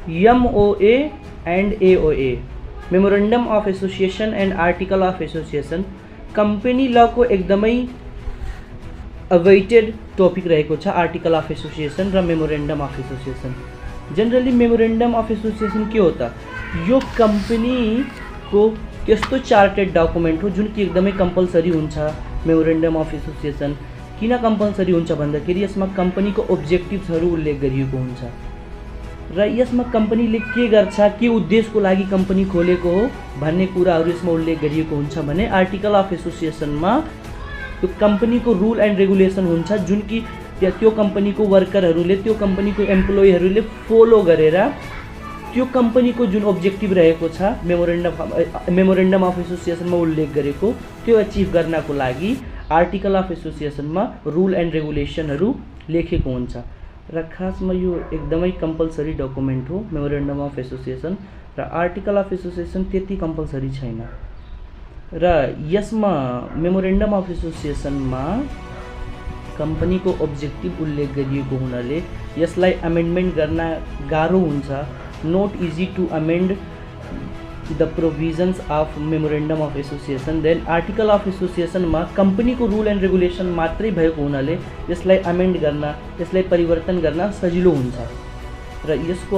MOA and AOA, memorandum of association and article of association company ल को एकदमै awaited topic रहेको छ आर्टिकल अफ एसोसिएसन र memorandum of association. Generally memorandum of association के हो त, यो कंपनीको त्यस्तो चार्टेड डकुमेन्ट हो जुन कि एकदमै कम्पलसरी हुन्छ। मेमोरेन्डम अफ एसोसिएसन किन कम्पलसरी हुन्छ भन्दाखेरि यसमा कंपनीको ऑब्जेक्टिव्सहरू उल्लेख गरिएको हुन्छ र यसमा कंपनीले के गर्छ, के उद्देश्यको लागि कंपनी खोलेको हो भन्ने कुराहरू यसमा उल्लेख गरिएको हुन्छ भने आर्टिकल अफ एसोसिएसनमा त्यो कंपनीको रूल एंड रेगुलेसन हुन्छ जुन कि त्यो कंपनीको वर्करहरूले, त्यो कंपनीको एम्प्लोइहरूले फलो गरेर त्यो कंपनीको जुन ऑब्जेक्टिभ रहेको छ मेमोरेन्डम अफ एसोसिएसनमा उल्लेख गरेको त्यो अचिभ गर्नको लागि आर्टिकल अफ एसोसिएसनमा रूल एंड रेगुलेसनहरू लेखेको हुन्छ र खासमा यो एकदमै कम्पलसरी डकुमेन्ट हो मेमोरेन्डम अफ एसोसिएसन र आर्टिकल अफ एसोसिएसन त्यति कम्पलसरी छैन। र यसमा मेमोरेन्डम अफ एसोसिएसनमा कंपनीको ऑब्जेक्टिभ उल्लेख गरिएको हुनाले यसलाई अमेन्डमेन्ट गर्न गाह्रो हुन्छ। Not easy to amend the provisions of memorandum of association. Then article of एसोसिएसनमा कंपनीको रूल एंड रेगुलेसन मात्रै भएको हुनाले यसलाई अमेन्ड गर्न, यसलाई परिवर्तन गर्न सजिलो हुन्छ र यसको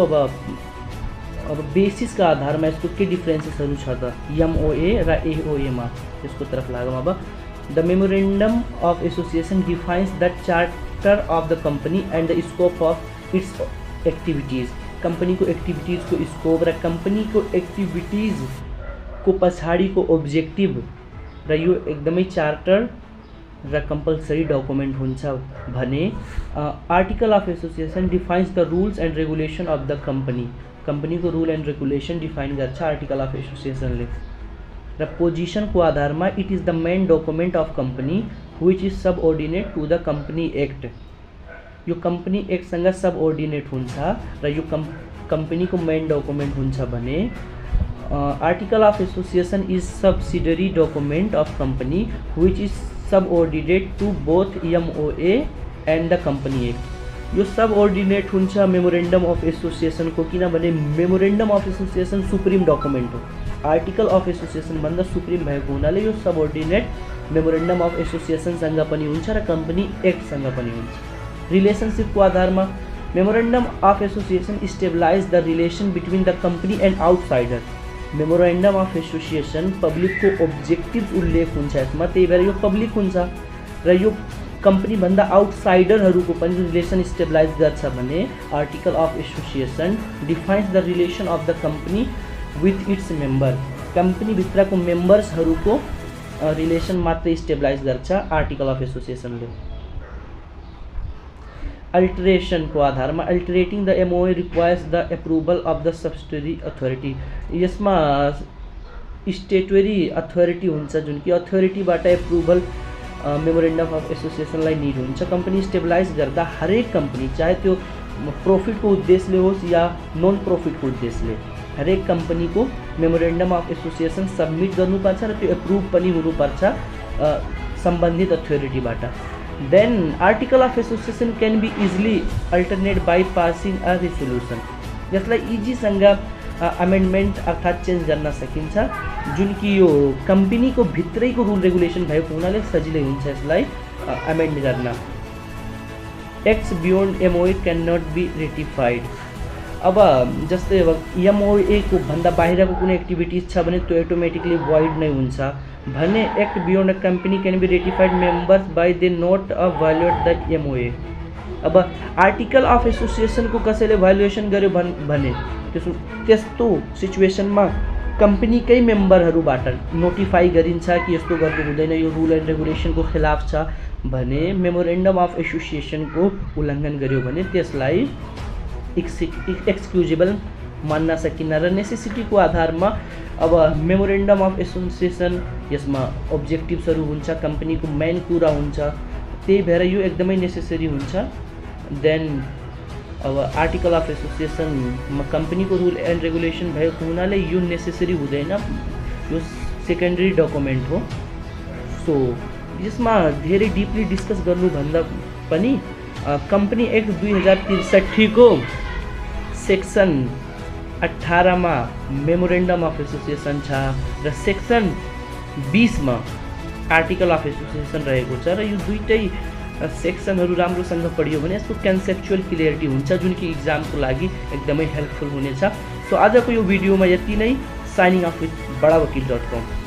अब बेसिसका आधारमा यसको के डिफरेन्सेसहरू छ त MOA र AOA मा, यसको तरफ लागौँ। अब the memorandum of association defines the charter of the company and the scope of its activities. Company को एक्टिविटीज को स्कोप र कंपनी को एक्टिविटीज को पछाड़ी को ऑब्जेक्टिव र यो एकदमै चार्टर र कंपलसरी डकुमेन्ट हुन्छ भने article of association defines the rules and regulation of the company. Company को रूल एंड रेगुलेसन डिफाइन गर्छ आर्टिकल अफ एसोसिएसनले र पोजिशन को आधारमा it is the main document of company which is subordinate to the company act. यो company एक्टसँग subordinate हुन्छ र यो कंपनी को मेन डकुमेन्ट हुन्छ भने article of association is subsidiary document of company which is subordinate to both MOA and the company act. यो सबअर्डिनेट हुन्छ मेमोरेन्डम अफ एसोसिएसन को, किनभने memorandum of association supreme document हो। आर्टिकल अफ एसोसिएसन भन्दा supreme भएको हुनाले यो सबअर्डिनेट मेमोरेन्डम अफ एसोसिएसनसँग पनि हुन्छ र कंपनी एक्टसँग पनि हुन्छ। रिलेशनशिप को आधार में memorandum of association stabilize the relation between the company and outsider. Memorandum of association public को ऑब्जेक्टिव्स उल्लेख हुन्छ यसमा, त्यही भएर यो पब्लिक हुन्छ र यो कंपनी भन्दा आउटसाइडरहरूको पनि रिलेसन स्टेबलाइज गर्छ भने article of association defines the relation of the company with its member. Company भित्रको मेम्बर्सहरूको रिलेसन मात्रै स्टेबलाइज गर्छ आर्टिकल अफ एसोसिएसनले। अल्टरेशन को आधार में altering the MOA requires the approval of the subsidiary authority. यसमा स्टेटरी अथॉरिटी हुन्छ जुन कि अथॉरिटीबाट अप्रूवल मेमोरेन्डम अफ एसोसिएसनलाई नीड हुन्छ। कंपनी स्टेबलाइज गर्दा हरेक कंपनी चाहे त्यो प्रॉफिट को उद्देश्यले होस् या नॉन प्रॉफिट को उद्देश्यले हरेक कंपनी को मेमोरेन्डम अफ एसोसिएसन सबमिट गर्नुपर्छ र त्यो अप्रूव पनि हुनुपर्छ सम्बन्धित अथॉरिटीबाट। Then article of association can be easily altered by passing a resolution। यसलाई इजीसँग अमेन्डमेन्ट अर्थात् चेन्ज गर्न सकिन्छ जुन कि यो कंपनीको भित्रैको रुल रेगुलेसन भएको हुनाले सजिलै हुन्छ यसलाई अमेन्ड गर्न। Acts beyond MOA can not be ratified. अब जस्तै अब MOA को भन्दा बाहिरको कुनै एक्टिभिटीज छ भने त्यो अटोमेटिकली void नै हुन्छ भने act beyond a company can be ratified members by they note a violate the MOA। अब आर्टिकल अफ एसोसिएसन को कसैले भायोलेसन गर्यो भने त्यस्तो सिचुएसनमा कंपनीकै मेम्बरहरूबाट नोटिफाई गरिन्छ कि यस्तो गर्नु हुँदैन, यो रुल एन्ड रेगुलेसनको खिलाफ छ भने मेमोरेन्डम अफ एसोसिएसनको उल्लङ्घन गर्यो भने त्यसलाई एक्सक्युजेबल मान्न सकिन्न र नेसेसिटीको आधारमा अब मेमोरेन्डम अफ एसोसिएसन यसमा ऑब्जेक्टिव्सहरू हुन्छ, कंपनीको मेन कुरा हुन्छ, त्यही भएर यो एकदमै नेसेसरी हुन्छ। देन अब आर्टिकल अफ एसोसिएसनमा कंपनीको रुल एन्ड रेगुलेसन भएको हुनाले यो नेसेसरी हुँदैन, यो सेकेन्डरी डकुमेन्ट हो। सो यसमा धेरै डिपली डिस्कस गर्नुभन्दा पनि कंपनी एक्ट 2063 को सेक्सन 18 मा मेमोरेन्डम अफ एसोसिएसन छ र सेक्सन 20 मा आर्टिकल अफ एसोसिएसन रहेको छ र यो दुईटै सेक्सनहरू राम्रोसँग पढियो भने यसको कन्सेप्चुअल क्लियरिटी हुन्छ, जुन कि इक्जामको लागि एकदमै हेल्पफुल हुनेछ। सो आजको यो भिडियोमा यति नै। Signing off with बडावकिल.com।